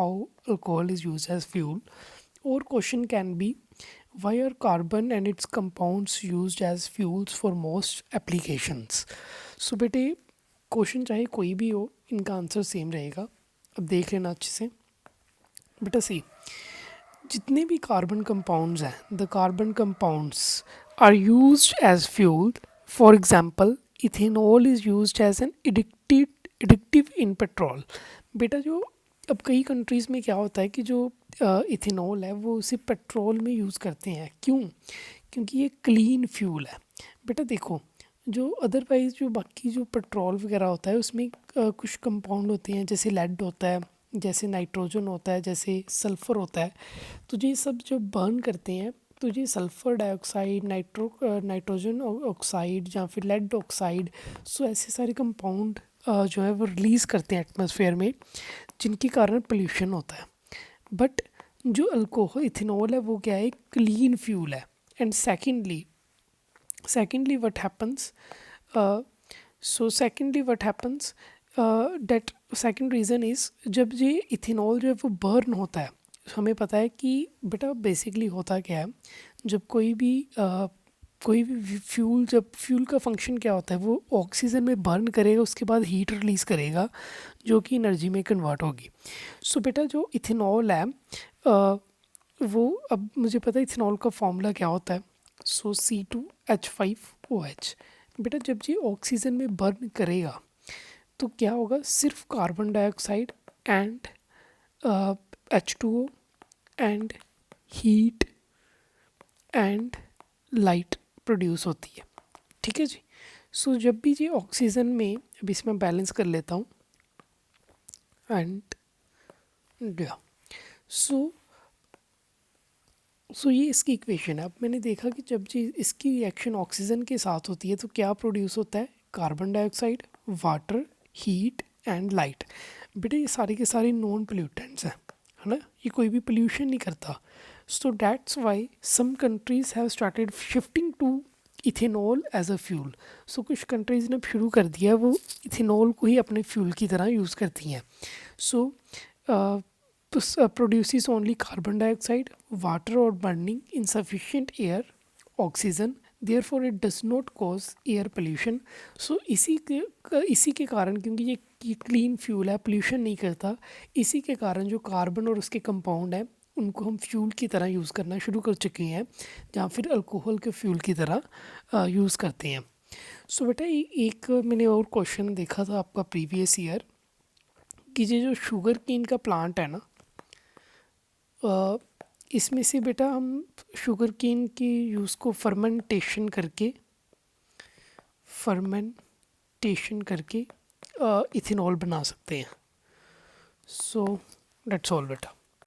how alcohol is used as fuel, or question can be why are carbon and its compounds used as fuels for most applications. सो बेटे question चाहे कोई भी हो, इनका answer same रहेगा. अब देख लेना अच्छे से. बेटा सी, जितने भी कार्बन कंपाउंड्स हैं, the carbon compounds are used as fuel. For example ethanol is used as an एडिक्टिव इन पेट्रोल. बेटा जो अब कई कंट्रीज़ में क्या होता है कि जो इथेनॉल है वो उसे पेट्रोल में यूज़ करते हैं. क्यों? क्योंकि ये क्लीन फ्यूल है. बेटा देखो, जो अदरवाइज़ जो बाकी जो पेट्रोल वगैरह होता है उसमें कुछ कंपाउंड होते हैं, जैसे लेड होता है, जैसे नाइट्रोजन होता है, जैसे सल्फ़र होता है. तो ये सब जो बर्न करते हैं तो ये सल्फ़र डाइऑक्साइड, नाइट्रोजन ऑक्साइड या फिर लेड ऑक्साइड, सो ऐसे सारे कंपाउंड जो है वो रिलीज़ करते हैं एटमॉस्फेयर में, जिनके कारण पोल्यूशन होता है. बट जो अल्कोहल इथेनॉल है वो क्या है, क्लीन फ्यूल है. And secondly what happens, that second reason is, जब ये इथेनॉल जो है वो बर्न होता है, हमें पता है कि बेटा बेसिकली होता क्या है, जब कोई भी फ्यूल, जब फ्यूल का फंक्शन क्या होता है, वो ऑक्सीजन में बर्न करेगा, उसके बाद हीट रिलीज़ करेगा जो कि एनर्जी में कन्वर्ट होगी. सो बेटा जो इथेनॉल है वो, अब मुझे पता है इथेनॉल का फॉर्मूला क्या होता है. सो C2H5OH. बेटा जब ये ऑक्सीजन में बर्न करेगा तो क्या होगा, सिर्फ carbon dioxide and H2O and heat and light produce होती है. ठीक है जी. सो जब भी ये ऑक्सीजन में, अभी इसमें बैलेंस कर लेता हूँ एंड सो ये इसकी इक्वेशन है. अब मैंने देखा कि जब जी इसकी रिएक्शन ऑक्सीजन के साथ होती है तो क्या प्रोड्यूस होता है, carbon dioxide, water, heat and light. बेटा ये सारे के सारे नॉन पोल्यूटेंट्स हैं, है ना, ये कोई भी पोल्यूशन नहीं करता. So that's why some countries have started shifting to ethanol as a fuel. सो कुछ कंट्रीज़ ने शुरू कर दिया वो इथेनॉल को ही अपने फ्यूल की तरह यूज़ करती हैं. सो produces only carbon dioxide, water or burning insufficient air, oxygen. Therefore it does not cause air pollution. So इसी के कारण, क्योंकि ये क्लीन फ्यूल है, पोल्यूशन नहीं करता, इसी के कारण जो कार्बन और उसके कंपाउंड हैं उनको हम फ्यूल की तरह यूज़ करना शुरू कर चुके हैं, जहाँ फिर अल्कोहल के फ्यूल की तरह यूज़ करते हैं. सो बेटा एक मैंने और क्वेश्चन देखा था आपका प्रीवियस ईयर, कि ये जो शुगर केन का प्लांट है ना, इसमें से बेटा हम शुगर केन के यूज़ को फर्मेंटेशन करके इथेनॉल बना सकते हैं. सो दैट्स ऑल बेटा.